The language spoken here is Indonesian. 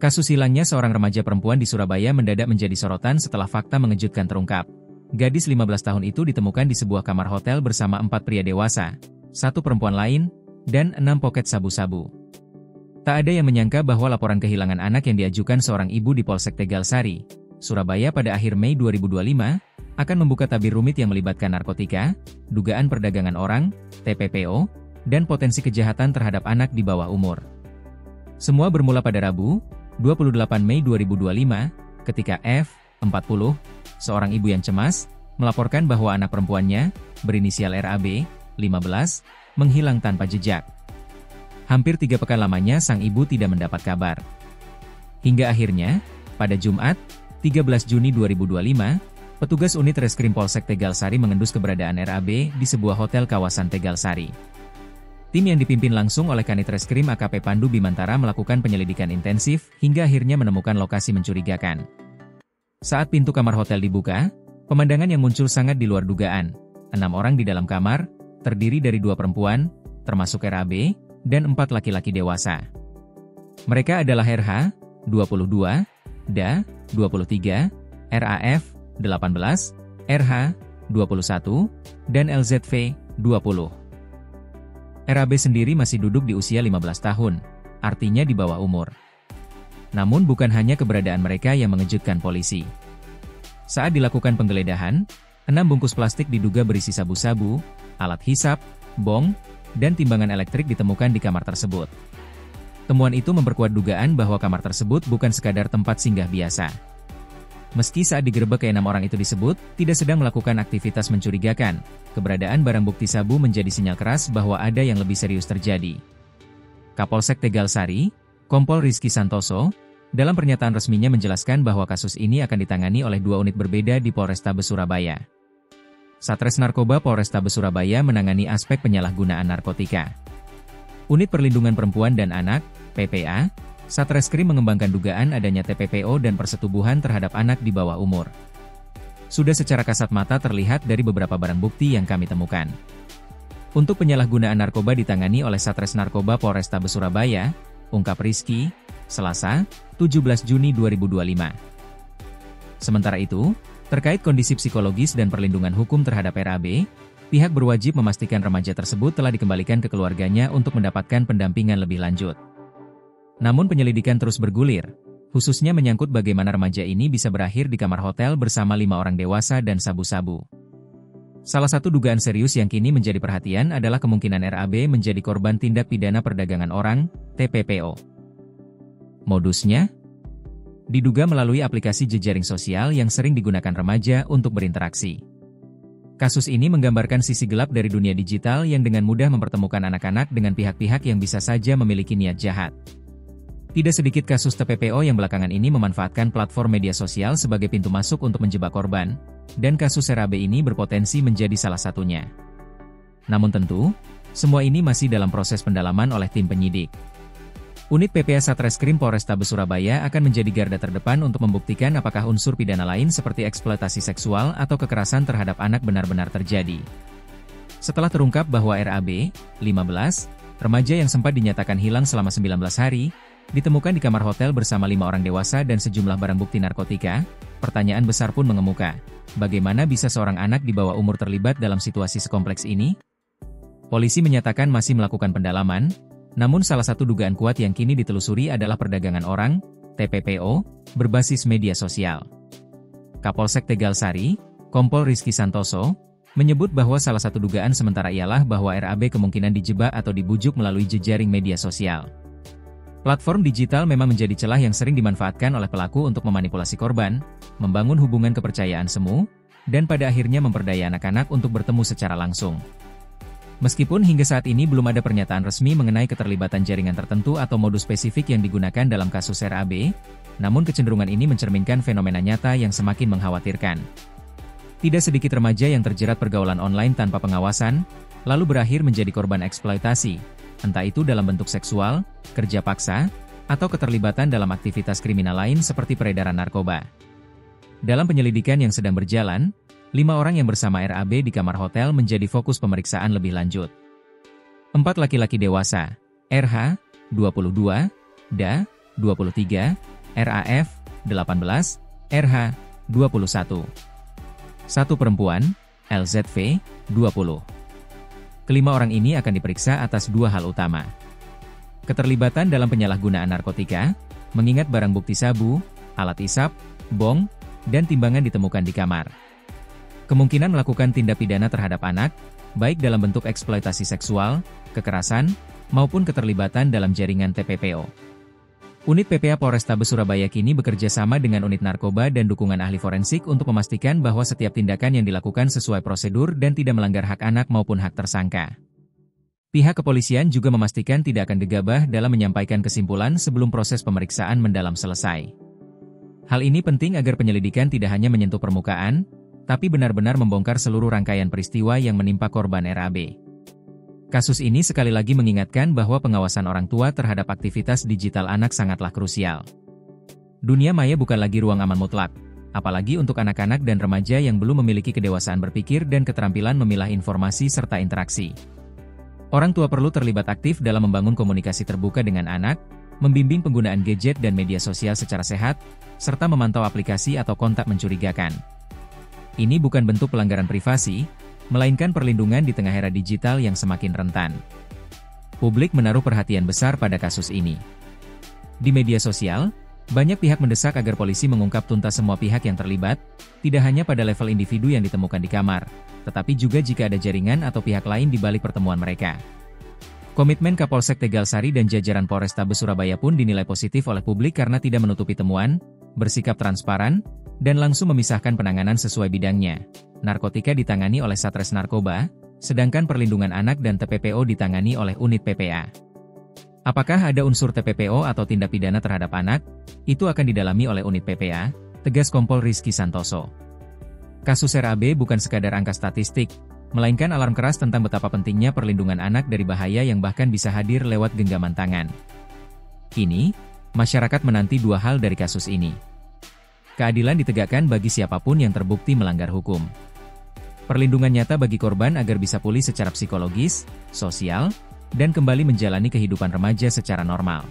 Kasus hilangnya seorang remaja perempuan di Surabaya mendadak menjadi sorotan setelah fakta mengejutkan terungkap. Gadis 15 tahun itu ditemukan di sebuah kamar hotel bersama 4 pria dewasa, 1 perempuan lain, dan 6 poket sabu-sabu. Tak ada yang menyangka bahwa laporan kehilangan anak yang diajukan seorang ibu di Polsek Tegalsari, Surabaya pada akhir Mei 2025, akan membuka tabir rumit yang melibatkan narkotika, dugaan perdagangan orang, TPPO, dan potensi kejahatan terhadap anak di bawah umur. Semua bermula pada Rabu, 28 Mei 2025, ketika F, 40, seorang ibu yang cemas, melaporkan bahwa anak perempuannya, berinisial RAB, 15, menghilang tanpa jejak. Hampir 3 pekan lamanya sang ibu tidak mendapat kabar. Hingga akhirnya, pada Jumat, 13 Juni 2025, petugas unit Reskrim Polsek Tegalsari mengendus keberadaan RAB di sebuah hotel kawasan Tegalsari. Tim yang dipimpin langsung oleh Kanit Reskrim AKP Pandu Bimantara melakukan penyelidikan intensif hingga akhirnya menemukan lokasi mencurigakan. Saat pintu kamar hotel dibuka, pemandangan yang muncul sangat di luar dugaan. 6 orang di dalam kamar, terdiri dari 2 perempuan, termasuk RAB, dan 4 laki-laki dewasa. Mereka adalah RH, 22, DA, 23, RAF, 18, RH, 21, dan LZV, 20. RAB sendiri masih duduk di usia 15 tahun, artinya di bawah umur. Namun bukan hanya keberadaan mereka yang mengejutkan polisi. Saat dilakukan penggeledahan, 6 bungkus plastik diduga berisi sabu-sabu, alat hisap, bong, dan timbangan elektrik ditemukan di kamar tersebut. Temuan itu memperkuat dugaan bahwa kamar tersebut bukan sekadar tempat singgah biasa. Meski saat digerebek ke-6 orang itu disebut, tidak sedang melakukan aktivitas mencurigakan, keberadaan barang bukti sabu menjadi sinyal keras bahwa ada yang lebih serius terjadi. Kapolsek Tegalsari, Kompol Rizky Santoso, dalam pernyataan resminya menjelaskan bahwa kasus ini akan ditangani oleh 2 unit berbeda di Polrestabes Surabaya. Satres Narkoba Polrestabes Surabaya menangani aspek penyalahgunaan narkotika. Unit Perlindungan Perempuan dan Anak, PPA, Satreskrim mengembangkan dugaan adanya TPPO dan persetubuhan terhadap anak di bawah umur. Sudah secara kasat mata terlihat dari beberapa barang bukti yang kami temukan. Untuk penyalahgunaan narkoba ditangani oleh Satres Narkoba Polrestabes Surabaya, ungkap Rizky, Selasa, 17 Juni 2025. Sementara itu, terkait kondisi psikologis dan perlindungan hukum terhadap RAB, pihak berwajib memastikan remaja tersebut telah dikembalikan ke keluarganya untuk mendapatkan pendampingan lebih lanjut. Namun penyelidikan terus bergulir, khususnya menyangkut bagaimana remaja ini bisa berakhir di kamar hotel bersama 5 orang dewasa dan sabu-sabu. Salah satu dugaan serius yang kini menjadi perhatian adalah kemungkinan RAB menjadi korban tindak pidana perdagangan orang, TPPO. Modusnya? Diduga melalui aplikasi jejaring sosial yang sering digunakan remaja untuk berinteraksi. Kasus ini menggambarkan sisi gelap dari dunia digital yang dengan mudah mempertemukan anak-anak dengan pihak-pihak yang bisa saja memiliki niat jahat. Tidak sedikit kasus TPPO yang belakangan ini memanfaatkan platform media sosial sebagai pintu masuk untuk menjebak korban, dan kasus RAB ini berpotensi menjadi salah satunya. Namun tentu, semua ini masih dalam proses pendalaman oleh tim penyidik. Unit PPA Satreskrim Polrestabes Surabaya akan menjadi garda terdepan untuk membuktikan apakah unsur pidana lain seperti eksploitasi seksual atau kekerasan terhadap anak benar-benar terjadi. Setelah terungkap bahwa RAB, 15, remaja yang sempat dinyatakan hilang selama 19 hari, ditemukan di kamar hotel bersama 5 orang dewasa dan sejumlah barang bukti narkotika, pertanyaan besar pun mengemuka. Bagaimana bisa seorang anak di bawah umur terlibat dalam situasi sekompleks ini? Polisi menyatakan masih melakukan pendalaman, namun salah satu dugaan kuat yang kini ditelusuri adalah perdagangan orang, TPPO, berbasis media sosial. Kapolsek Tegalsari, Kompol Rizky Santoso, menyebut bahwa salah satu dugaan sementara ialah bahwa RAB kemungkinan dijebak atau dibujuk melalui jejaring media sosial. Platform digital memang menjadi celah yang sering dimanfaatkan oleh pelaku untuk memanipulasi korban, membangun hubungan kepercayaan semu, dan pada akhirnya memperdaya anak-anak untuk bertemu secara langsung. Meskipun hingga saat ini belum ada pernyataan resmi mengenai keterlibatan jaringan tertentu atau modus spesifik yang digunakan dalam kasus RAB, namun kecenderungan ini mencerminkan fenomena nyata yang semakin mengkhawatirkan. Tidak sedikit remaja yang terjerat pergaulan online tanpa pengawasan, lalu berakhir menjadi korban eksploitasi, entah itu dalam bentuk seksual, kerja paksa, atau keterlibatan dalam aktivitas kriminal lain seperti peredaran narkoba. Dalam penyelidikan yang sedang berjalan, 5 orang yang bersama RAB di kamar hotel menjadi fokus pemeriksaan lebih lanjut. 4 laki-laki dewasa, RH, 22, DA, 23, RAF, 18, RH, 21. 1 perempuan, LZV, 20. Kelima orang ini akan diperiksa atas 2 hal utama. Keterlibatan dalam penyalahgunaan narkotika, mengingat barang bukti sabu, alat isap, bong, dan timbangan ditemukan di kamar. Kemungkinan melakukan tindak pidana terhadap anak, baik dalam bentuk eksploitasi seksual, kekerasan, maupun keterlibatan dalam jaringan TPPO. Unit PPA Polrestabes Surabaya kini bekerja sama dengan unit narkoba dan dukungan ahli forensik untuk memastikan bahwa setiap tindakan yang dilakukan sesuai prosedur dan tidak melanggar hak anak maupun hak tersangka. Pihak kepolisian juga memastikan tidak akan gegabah dalam menyampaikan kesimpulan sebelum proses pemeriksaan mendalam selesai. Hal ini penting agar penyelidikan tidak hanya menyentuh permukaan, tapi benar-benar membongkar seluruh rangkaian peristiwa yang menimpa korban RAB. Kasus ini sekali lagi mengingatkan bahwa pengawasan orang tua terhadap aktivitas digital anak sangatlah krusial. Dunia maya bukan lagi ruang aman mutlak, apalagi untuk anak-anak dan remaja yang belum memiliki kedewasaan berpikir dan keterampilan memilah informasi serta interaksi. Orang tua perlu terlibat aktif dalam membangun komunikasi terbuka dengan anak, membimbing penggunaan gadget dan media sosial secara sehat, serta memantau aplikasi atau kontak mencurigakan. Ini bukan bentuk pelanggaran privasi, melainkan perlindungan di tengah era digital yang semakin rentan. Publik menaruh perhatian besar pada kasus ini. Di media sosial, banyak pihak mendesak agar polisi mengungkap tuntas semua pihak yang terlibat, tidak hanya pada level individu yang ditemukan di kamar, tetapi juga jika ada jaringan atau pihak lain di balik pertemuan mereka. Komitmen Kapolsek Tegalsari dan jajaran Polrestabes Surabaya pun dinilai positif oleh publik karena tidak menutupi temuan, bersikap transparan, dan langsung memisahkan penanganan sesuai bidangnya. Narkotika ditangani oleh Satres Narkoba, sedangkan perlindungan anak dan TPPO ditangani oleh unit PPA. Apakah ada unsur TPPO atau tindak pidana terhadap anak? Itu akan didalami oleh unit PPA, tegas Kompol Rizky Santoso. Kasus RAB bukan sekadar angka statistik, melainkan alarm keras tentang betapa pentingnya perlindungan anak dari bahaya yang bahkan bisa hadir lewat genggaman tangan. Kini, masyarakat menanti 2 hal dari kasus ini. Keadilan ditegakkan bagi siapapun yang terbukti melanggar hukum. Perlindungan nyata bagi korban agar bisa pulih secara psikologis, sosial, dan kembali menjalani kehidupan remaja secara normal.